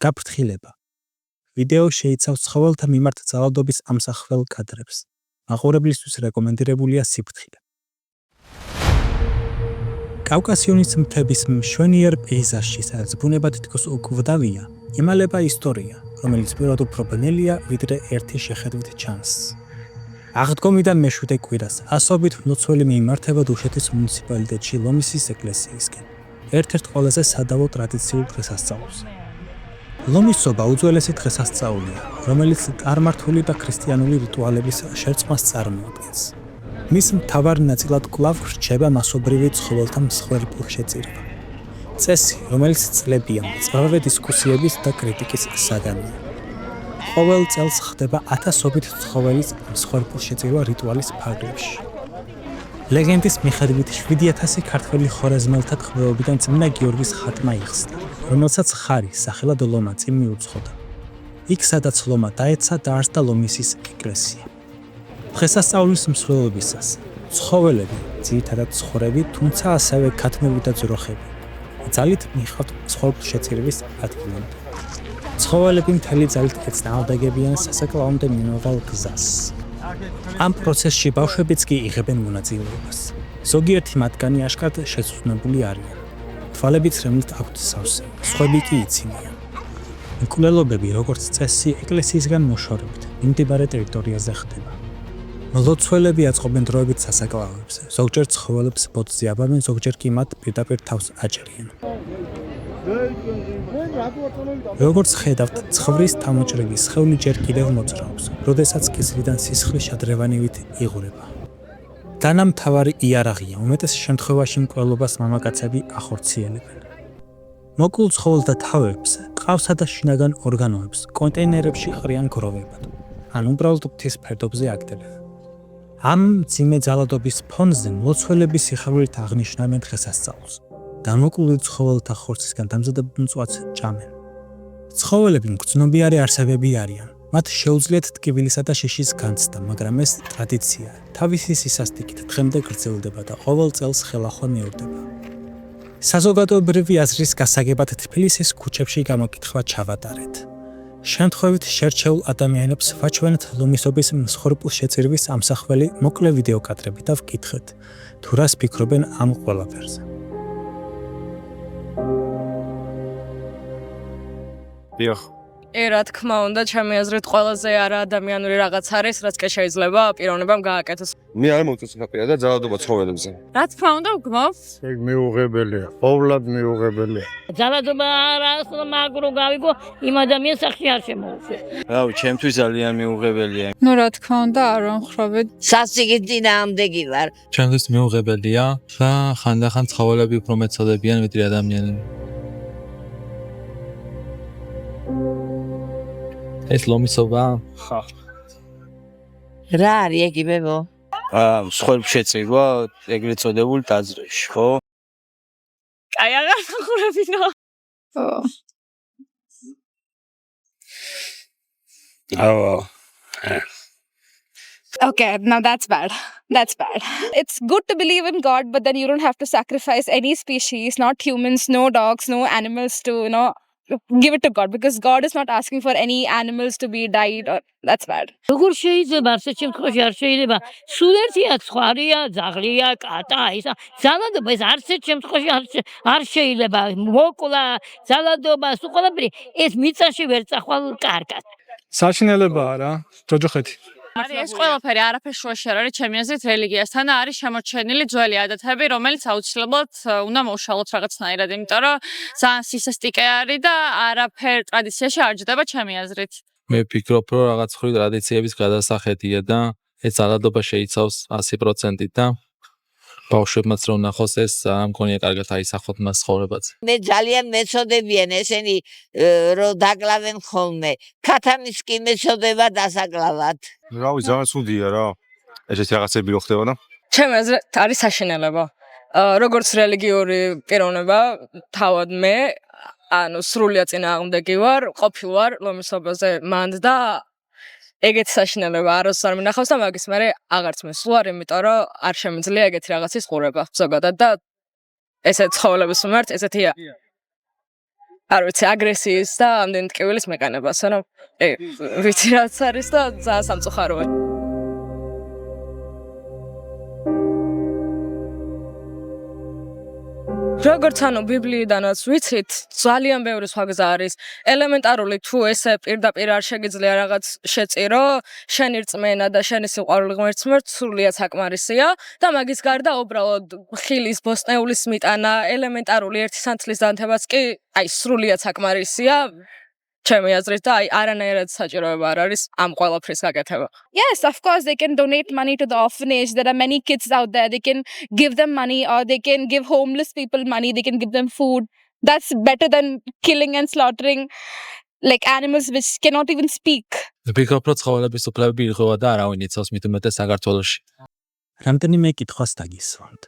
გაფრთხილება. ვიდეო შეიცავს ცხოველთა მიმართ ძალადობის ამსახველ კადრებს. მაყურებლისთვის რეკომენდირებულია სიფრთხილე. კავკასიონის მთების მშვენიერ პეიზაჟში, სადაც ბუნება თითქოს უკვდავია, იმალება ისტორია, რომელიც პირველად უფრო ბნელია, ვიდრე ერთი შეხედვით ჩანს. აღდგომიდან მეშვიდე კვირას ასობით მლოცველი მიიმართება დუშეთის მუნიციპალიტეტში ლომისის ეკლესიისკენ, ერთ-ერთ ყველაზე სადავო ტრადიციულ დღესასწაულს. ლომისობა უძველესი დღესასწაულია, რომელიც წარმართული და ქრისტიანული რიტუალების შერწყმას წარმოადგენს. მის მთავარ ნაწილად კვლავ რჩება მასობრივი ცხოველთა მსხვერპლშეწირვა. წესი, რომელიც წლებიან მწვავე დისკუსიების და კრიტიკის საგანია. ყოველ წელს ხდება ათასობით ცხოველის მსხვერპლშეწირვა რიტუალის ფარგლებში. ლეგენდის მიხედვით 7000 ქართველი ხორეზმელთა ტყვეობიდან წმინდა გიორგის ხატმა იხსნა, რომელსაც ხარი სახელად ლომაწი მიუძღოდა. იქ სადაც ლომა დაეცა დაარსდა ლომისის ეკლესია. დღესასწაულის მსვლელობისას ცხოველები, ძირითადად ცხვრები, თუმცა ასევე ქათმები და ძროხები, ძალით მიჰყავთ მსხვერპლშეწირვის ადგილამდე. ცხოველები მთელი ძალით ეწინააღმდეგებიან სასაკლაომდე მიმავალ გზას. ამ პროცესში ბავშვებიც კი იღებენ მონაწილეობას. ზოგიერთი მათგანი აშკარად შეცვლილებული არიან. თვალები ცრემლით აქვთ სავსე, სხვები კი იცინიან. მკვლელობები, როგორც წესი, ეკლესიისგან მოშორებით, მიმდებარე ტერიტორიაზე ხდება. მლოცველები აწყობენ დროებით სასაკლაოებს, ზოგჯერ ცხოველებს ბოძზე აბამენ, ზოგჯერ კი მათ პირდაპირ თავს აჭრიან. როგორც ხედავთ, ცხვრის თამოჭრების სხეული ჯერ კიდევ მოძრაობს, როდესაც გიზრიდან სისხლის შადრევანივით იღურება. დანამთავარი იარაღია, უმეტეს შემთხვევაში მკვლელობას მამაკაცები ახორციელებენ. მოკლულ ცხოველთა თავებს, ტყავსა და შინაგან ორგანოებს კონტეინერებში ყრიან გროვებად, ან უბრალოდ მთის ფერდობზე აგდებენ. ამ მძიმე ძალადობის ფონზე მლოცველები სიხარულით აღნიშნავენ დღესასწაულს. დამოკლული ცხოველთა ხორცისგან დამზადებულ მწვადს ჭამენ. ცხოველები მგრძნობიარე არსებები არიან. მათ შეუძლიათ ტკივილისა და შიშის განცდა, მაგრამ ეს ტრადიცია თავისი სისასტიკით დღემდე გრძელდება და ყოველ წელს ხელახლა მეორდება. საზოგადოებრივი აზრის გასაგებად თბილისის ქუჩებში გამოკითხვა ჩავატარეთ. შემთხვევით შერჩეულ ადამიანებს ვაჩვენთ ლომისობის მსხვერპლშეწირვის ამსახველი მოკლე ვიდეო კადრები და ვკითხეთ, თუ რას ფიქრობენ ამ ყველაფერზე. დიახ. რა თქმა უნდა, ჩემი აზრით ყველაზე არა ადამიანური რაღაც არის, რაც კი შეიძლება პიროვნებამ გააკეთოს. მე არ მოვწესრიგა და ძალადობა ცხოველებზე. რა თქმა უნდა, გმობს. ეგ მიუღებელია, ყოვლად მიუღებელია. ძალადობა არას მაგრო გავიგო, იმ ადამიანს სახში არ შემოუშვი. რავი, ჩემთვის ძალიან მიუღებელია. ნუ რა თქმა უნდა, არ ვამხრობეთ. სასწიგით წინააღმდეგი ვარ. ჩემთვის მიუღებელია და ხანდახან ცხოველები უფრო მეცოდებიან ვიდრე ადამიანები. ეს ლომისობა? ხა. რა არის ეგ იბებო? მსხვერპლშეწირვა, ეგრეთ წოდებულ ტაძრებში, ხო? აი აღარ ხურებინო. Okay, now that's bad. That's bad. It's good to believe in God, but then you don't have to sacrifice any species, not humans, no dogs, no animals to, give it to God, because God is not asking for any animals to be died, or that's bad. როგორ შეიძლება ასეთ შემთხვევაში არ შეიძლება? სულ ერთია ცხვარია, ძაღლია, კატა, ისა. ძალადობა ეს არც ერთ შემთხვევაში არ შეიძლება. მოკლა, ძალადობა, სულ ყველაფერი ეს მიწაში ვერ წახვალ კარგად. საშინელებაა რა, ჯოჯოხეთი. არის ეს ყველაფერი არაფერს შუაში არ არის ჩემი აზრით რელიგიასთან და არის შემორჩენილი ძველი ადათები, რომელიც აუცილებლად უნდა მოვშალოთ რაღაცნაირად, იმიტომ რომ ძალიან სისასტიკე არის და არაფერ ტრადიციაში არ ჯდება ჩემი აზრით. მე ვფიქრობ, რომ რაღაც ხრი ტრადიციების გადასახედია და ეს ძალადობა შეიცავს 100%-ით და ბავშვებმაც რომ ნახოს ეს არ მგონია კარგად აისახოთ მას ცხოვრებაზე. მე ძალიან მეწოდებიან ესენი რომ დაკლავენ ხოლმე. ქათამის კი მეწოდება დასაკლავად. რავი, ძალიან სუდია რა. ეს რაღაცები რო ხდება და ჩემი აზრით არის საშინელება. როგორც რელიგიური პიროვნება, თავად მე, სრულიად წინააღმდეგი ვარ, ყოფილვარ ლომისობაზე მანდ და ეგეთი საშინელება არასდროს არ მინახავს და მაგის მერე აღარც მესვარ, იმიტომ რომ არ შემიძლია ეგეთი რაღაცის ყურება ზოგადად და ესეთ ცხოველების მიმართ ესეთი არ ვიცი, აგრესიის და ამდენი ტკივილის მეყენებას, ანუ ვიცი რაც არის და ძალიან სამწუხაროა. როგორც ანუ ბიბლიიდანაც ვიცით, ძალიან ბევრი სხვა გზა არის. ელემენტარული თუ ესე პირდაპირ არ შეგიძლია რაღაც შეწირო, შენი რწმენა და შენი სიყვარული ღმერთს მიერ სრულიად საკმარისია და მაგის გარდა უბრალოდ ხილის ბოსტნეულის მიტანა, ელემენტარული ერთი სანთლის დანთებაც კი აი სრულიად საკმარისია. ჩემი აზრით და აი არანაირად საჭიროება არ არის ამ ყველაფრის გაკეთება. Yes, of course, they can donate money to the orphanage. There are many kids out there. They can give them money or they can give homeless people money. They can give them food. That's better than killing and slaughtering like animals which cannot even speak. ვფიქრობ, რომ ცხოველების უფლებები ირღვევა და არავინ იცავს მით უმეტეს საქართველოში. რამდენიმე კითხვას დაგისვამთ.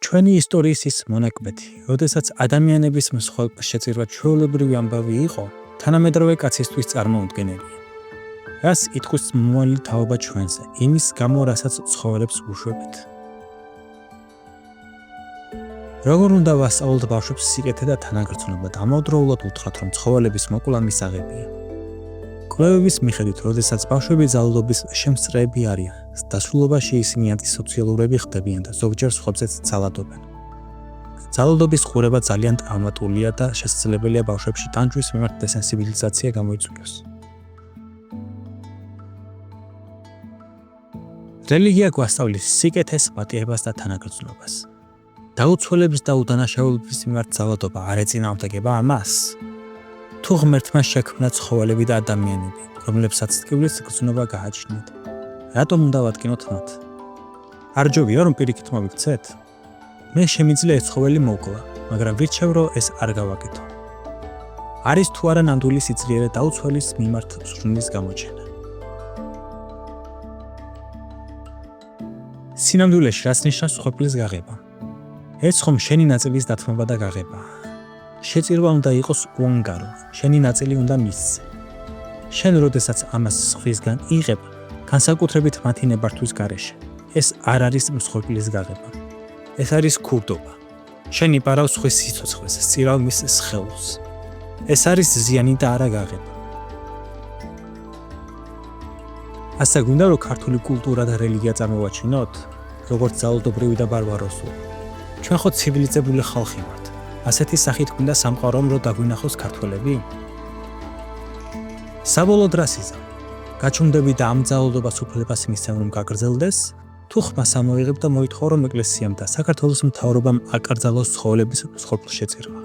ჩვენი ისტორიის ის მონაკვეთი, როდესაც ადამიანების მსხვერპლ შეწირვა ჩვეულებრივი ამბავი იყო, თანამედროვე კაცისთვის წარმოუდგენელია. რას ითქვის მომავალი თაობა ჩვენზე, იმის გამო, რასაც ცხოველებს უშვებთ. როგორ უნდა ვასწავლოთ ბავშვებს სიკეთე და თანაგრძნობა და ამავდროულად უთხრათ, რომ ცხოველების მოკლა მისაღებია. კვლევების მიხედვით, როდესაც ბავშვები ძალადობის შემსწრეები არიან, დასრულობაში ისინი ანტისოციალურები ხდებიან და ზოგჯერ სხვებზეც ძალადობენ. ძალადობის ყურება ძალიან ტრავმატულია და შესაძლებელია ბავშვებში ტანჯვის მიმართ დესენსიბილიზაცია გამოიწვიოს. რელიგია გვასწავლის სიკეთეს, პატიებას და თანაგრძნობას. დაუცველების და უდანაშაულების მიმართ ძალადობა არ ეწინააღმდეგება ამას? თუ ღმერთმა შექმნა ცხოველები და ადამიანები, რომლებსაც ტკივილის გრძნობა გააჩნიათ, რატომ უნდა ვადგინოთ მათ? არ ჯობია რომ პირიქით მოვიქცეთ? მე შემიძლია ეს ცხოველი მოვკლა, მაგრამ ვირჩევ რომ ეს არ გავაკეთო. არის თუ არა ნამდვილი სიძლიერე დაუცველის მიმართ ზრუნვის გამოჩენა. სინამდვილეში რას ნიშნავს ცხოველის გაღება? ეს ხომ შენი ნაწილის დათმობა და გაღება. შეწირვა უნდა იყოს უანგარო, შენი ნაწილი უნდა მისცე. შენ როდესაც ამას სხვისგან იღებ, განსაკუთრებით მათი ნებართვის გარეშე, ეს არ არის მსხვერპლის გაღება. ეს არის ქურდობა. შენ იპარავ სხვის სიცოცხლეს, სწირავ მის სხეულს. ეს არის ზიანი და არა გაღება. ასე გვინდა რომ ქართული კულტურა და რელიგია წარმოვაჩინოთ, როგორც ძალადობრივი და ბარბაროსული. ჩვენ ხო ცივილიზებული ხალხი ვართ. ასეთი სახით გვინდა სამყარომ რომ დაგვინახოს ქართველები? საბოლოოდ რას იზამ? გაჩუმდები და ამ ძალადობას უფლებას მისცემ რომ გაგრძელდეს? თუ ხმას ამოიღებ და მოითხოვ რომ ეკლესიამ და საქართველოს მთავრობამ აკრძალოს ცხოველების მსხვერპლ შეწირვა.